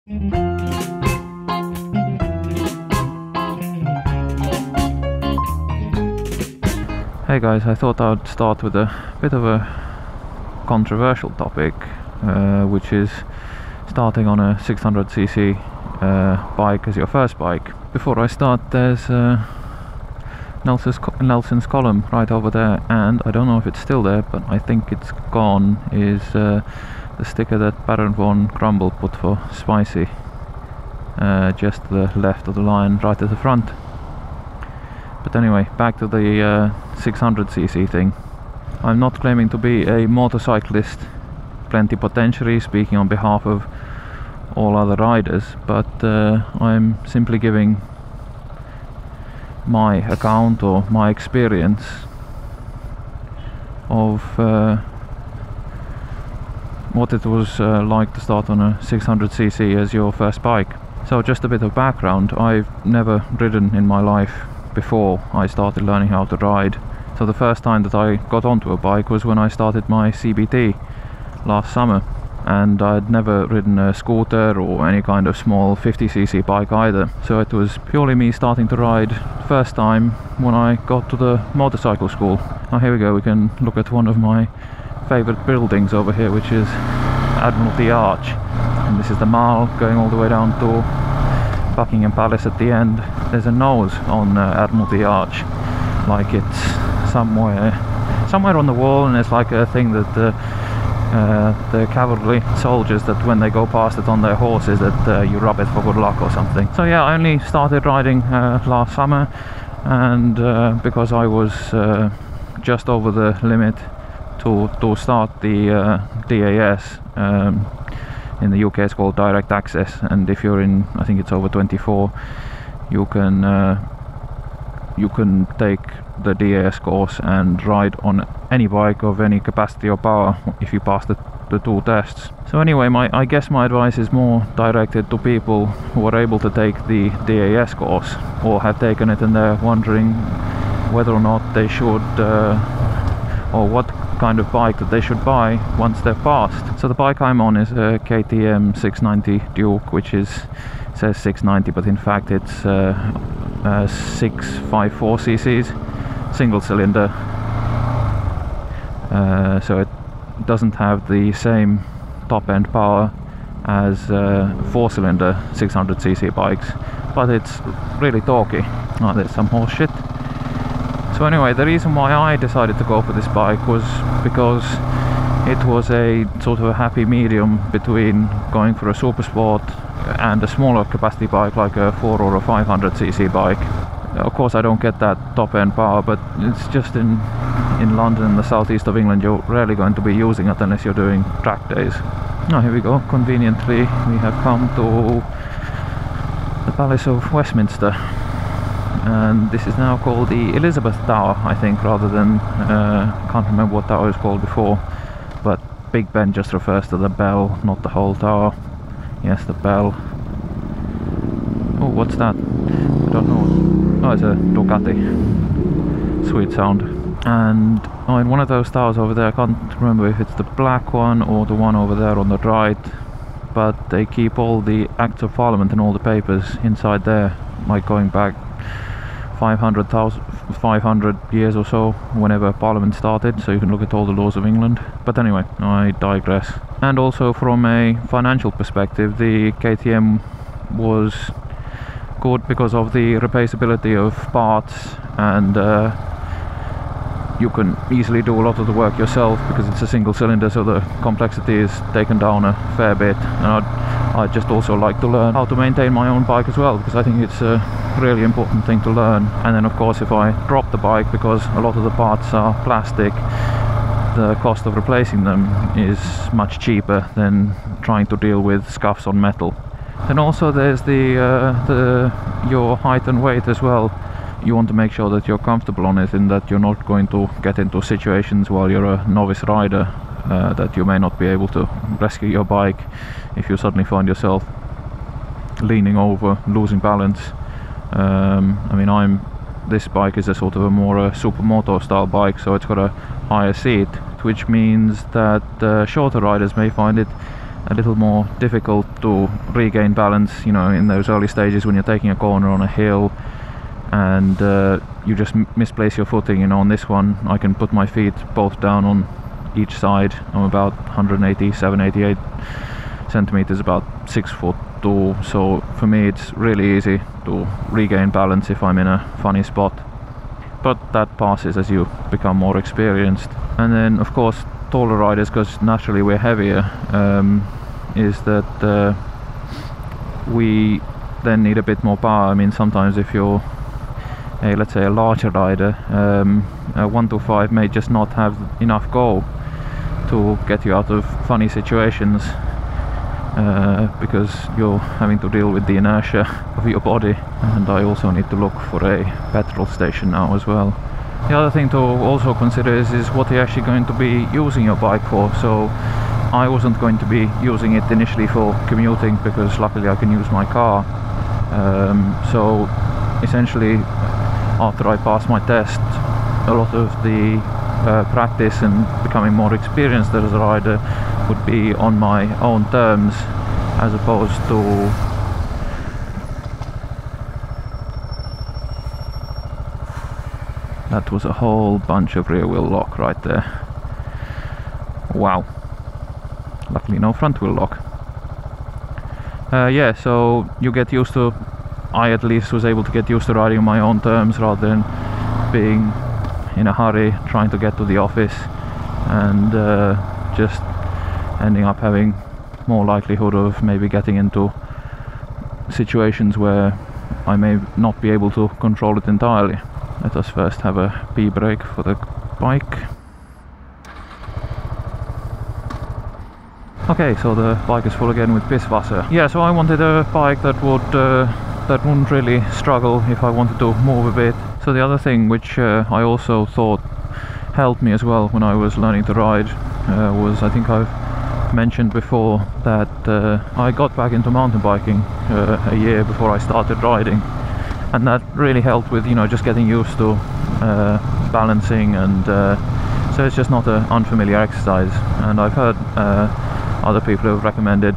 Hey guys, I thought I'd start with a bit of a controversial topic, which is starting on a 600cc bike as your first bike. Before I start, there's Nelson's column right over there, and I don't know if it's still there, but I think it's gone, is the sticker that Baron von Crumble put for spicy, just to the left of the line, right at the front. But anyway, back to the 600cc thing. I'm not claiming to be a motorcyclist plenipotentiary speaking on behalf of all other riders, but I'm simply giving my account or my experience of what it was like to start on a 600cc as your first bike. So just a bit of background: I've never ridden in my life before I started learning how to ride. So the first time that I got onto a bike was when I started my CBT last summer, and I'd never ridden a scooter or any kind of small 50cc bike either. So it was purely me starting to ride first time when I got to the motorcycle school. Now here we go, we can look at one of my favorite buildings over here, which is Admiralty Arch, and this is the Mall going all the way down to Buckingham Palace at the end. There's a nose on Admiralty Arch, like it's somewhere on the wall, and it's like a thing that the cavalry soldiers, that when they go past it on their horses, that you rub it for good luck or something. So yeah, I only started riding last summer, and because I was just over the limit to start the DAS, in the UK it's called direct access, and if you're in, I think it's over 24, you can take the DAS course and ride on any bike of any capacity or power if you pass the two tests. So anyway, I guess my advice is more directed to people who are able to take the DAS course or have taken it and they're wondering whether or not they should or what kind of bike that they should buy once they're passed. So the bike I'm on is a KTM 690 Duke, which says 690, but in fact it's 654 cc's, single cylinder, so it doesn't have the same top end power as 4-cylinder 600cc bikes, but it's really torquey. Oh, there's some horse shit. So anyway, the reason why I decided to go for this bike was because it was a sort of a happy medium between going for a super sport and a smaller capacity bike like a 4 or a 500cc bike. Of course I don't get that top end power, but it's just in London and the southeast of England you're rarely going to be using it unless you're doing track days. Now here we go, conveniently we have come to the Palace of Westminster, and this is now called the Elizabeth Tower, I think, rather than can't remember what tower it was called before, but Big Ben just refers to the bell, not the whole tower. Yes, the bell. Oh, what's that? I don't know. Oh, it's a Ducati. Sweet sound. And in one of those towers over there, I can't remember if it's the black one or the one over there on the right, but they keep all the Acts of Parliament and all the papers inside there, like going back 500 years or so, whenever Parliament started, so you can look at all the laws of England. But anyway, I digress. And also from a financial perspective, the KTM was good because of the replaceability of parts, and you can easily do a lot of the work yourself because it's a single cylinder, so the complexity is taken down a fair bit. And I'd just also like to learn how to maintain my own bike as well, because I think it's a really important thing to learn. And then of course if I drop the bike, because a lot of the parts are plastic, the cost of replacing them is much cheaper than trying to deal with scuffs on metal. Then also there's your height and weight as well. You want to make sure that you're comfortable on it and that you're not going to get into situations while you're a novice rider that you may not be able to rescue your bike if you suddenly find yourself leaning over, losing balance. I mean, this bike is a sort of a more supermoto style bike, so it's got a higher seat, which means that shorter riders may find it a little more difficult to regain balance, you know, in those early stages when you're taking a corner on a hill and you just misplace your footing. You know, on this one I can put my feet both down on each side. I'm about 187-88 centimeters, about 6'2", so for me it's really easy to regain balance if I'm in a funny spot, but that passes as you become more experienced. And then of course taller riders, because naturally we're heavier, is that we then need a bit more power. I mean, sometimes if you're let's say a larger rider, a 125 may just not have enough go to get you out of funny situations, because you're having to deal with the inertia of your body. And I also need to look for a petrol station now as well. The other thing to also consider is what you're actually going to be using your bike for. So I wasn't going to be using it initially for commuting, because luckily I can use my car. So essentially, after I passed my test, a lot of the practice and becoming more experienced as a rider would be on my own terms, as opposed to that was a whole bunch of rear wheel lock right there. Wow. Luckily no front wheel lock. Yeah, so you get used to, I at least was able to get used to riding on my own terms rather than being in a hurry trying to get to the office and just ending up having more likelihood of maybe getting into situations where I may not be able to control it entirely. Let us first have a pee break for the bike. Okay, so the bike is full again with Pisswasser. Yeah, so I wanted a bike that wouldn't really struggle if I wanted to move a bit. So the other thing which I also thought helped me as well when I was learning to ride was, I think I've mentioned before, that I got back into mountain biking a year before I started riding. And that really helped with, you know, just getting used to balancing, and so it's just not an unfamiliar exercise. And I've heard other people have recommended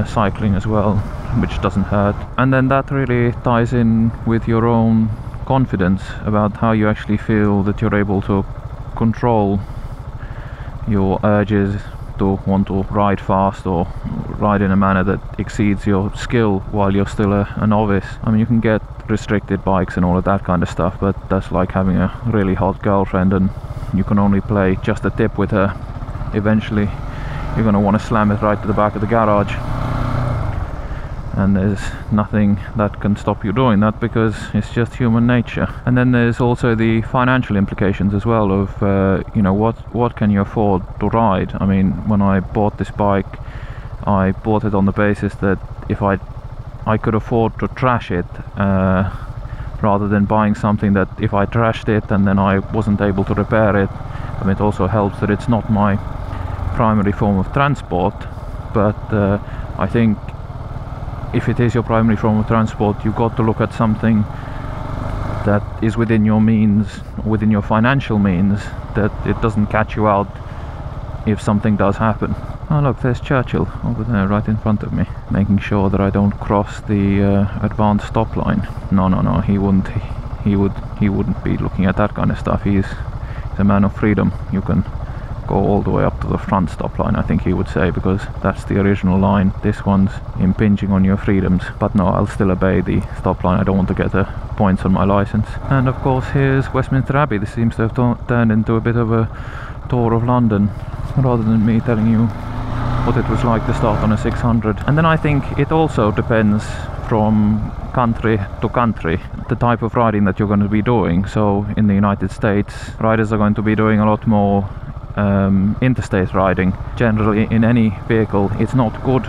cycling as well, which doesn't hurt. And then that really ties in with your own confidence about how you actually feel that you're able to control your urges to want to ride fast or ride in a manner that exceeds your skill while you're still a novice. I mean, you can get restricted bikes and all of that kind of stuff, but that's like having a really hot girlfriend and you can only play just a tip with her. Eventually you're going to want to slam it right to the back of the garage, and there's nothing that can stop you doing that, because it's just human nature. And then there's also the financial implications as well of you know, what can you afford to ride. I mean, when I bought this bike, I bought it on the basis that if I could afford to trash it, rather than buying something that if I trashed it and then I wasn't able to repair it. I mean, it also helps that it's not my primary form of transport, but I think if it is your primary form of transport, you've got to look at something that is within your means, within your financial means, that it doesn't catch you out if something does happen. Oh look, there's Churchill over there right in front of me, making sure that I don't cross the advanced stop line. No, he wouldn't be looking at that kind of stuff. He's a man of freedom. You can go all the way up to the front stop line, I think he would say, because that's the original line. This one's impinging on your freedoms. But no, I'll still obey the stop line. I don't want to get points on my license. And of course here's Westminster Abbey. This seems to have turned into a bit of a tour of London, rather than me telling you what it was like to start on a 600. And then I think it also depends from country to country, the type of riding that you're going to be doing. So in the United States, riders are going to be doing a lot more interstate riding. Generally, in any vehicle, it's not good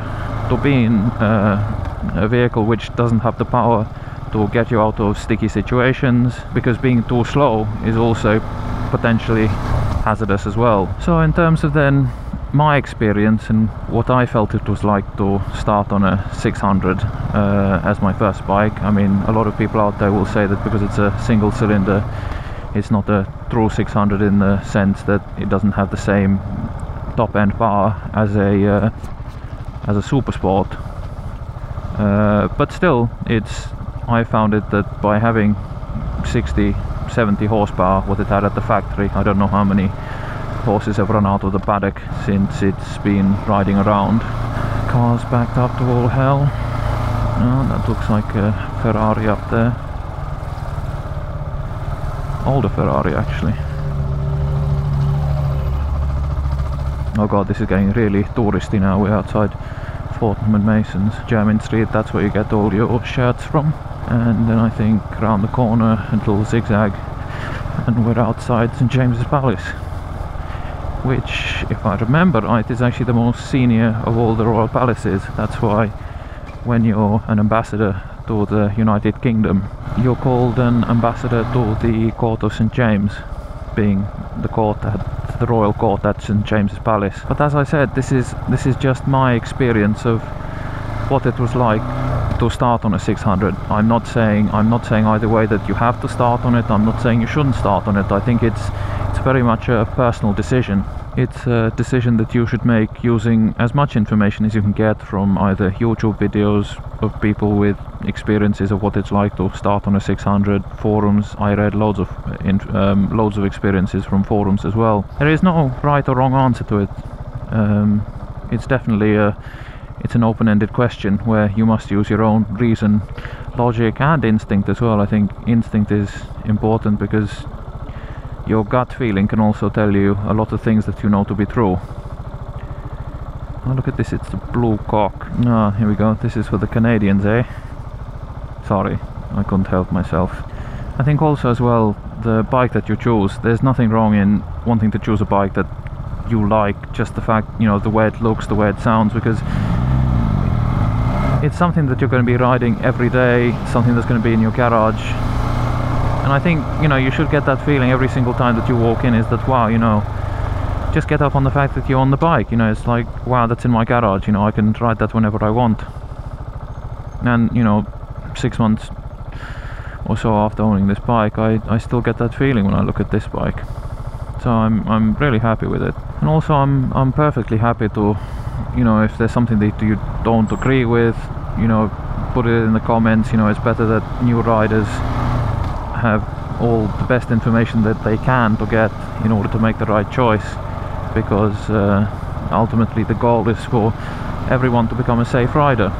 to be in a vehicle which doesn't have the power to get you out of sticky situations, because being too slow is also potentially hazardous as well. So in terms of then my experience and what I felt it was like to start on a 600 as my first bike, I mean, a lot of people out there will say that because it's a single cylinder, it's not a true 600 in the sense that it doesn't have the same top end power as a as a super sport. But still, I found it that by having 60-70 horsepower, what it had at the factory, I don't know how many horses have run out of the paddock since it's been riding around. Cars backed up to all hell. Oh, that looks like a Ferrari up there. Older Ferrari, actually. Oh god, this is getting really touristy now. We're outside Fortnum and Mason's, Jermyn Street. That's where you get all your shirts from. And then I think around the corner, a little zigzag, and we're outside St James's Palace, which, if I remember right, is actually the most senior of all the royal palaces. That's why when you're an ambassador to the United Kingdom, you're called an ambassador to the court of St James, being the royal court at St James's Palace. But as I said, this is just my experience of what it was like to start on a 600. I'm not saying either way that you have to start on it. I'm not saying you shouldn't start on it. I think it's very much a personal decision. It's a decision that you should make using as much information as you can get from either YouTube videos of people with experiences of what it's like to start on a 600, forums. I read loads of experiences from forums as well. There is no right or wrong answer to it. It's definitely it's an open-ended question where you must use your own reason, logic and instinct as well. I think instinct is important because your gut feeling can also tell you a lot of things that you know to be true. Oh, look at this, it's the blue cock. Ah, here we go, this is for the Canadians, eh? Sorry, I couldn't help myself. I think also as well, the bike that you choose, there's nothing wrong in wanting to choose a bike that you like, just the fact, you know, the way it looks, the way it sounds, because it's something that you're going to be riding every day, something that's going to be in your garage. And I think, you know, you should get that feeling every single time that you walk in, is that, wow, you know, just get up on the fact that you're on the bike, you know, it's like, wow, that's in my garage, you know, I can ride that whenever I want. And, you know, 6 months or so after owning this bike, I still get that feeling when I look at this bike. So I'm really happy with it. And also I'm perfectly happy to, you know, if there's something that you don't agree with, you know, put it in the comments. You know, it's better that new riders have all the best information that they can to get in order to make the right choice, because ultimately the goal is for everyone to become a safe rider.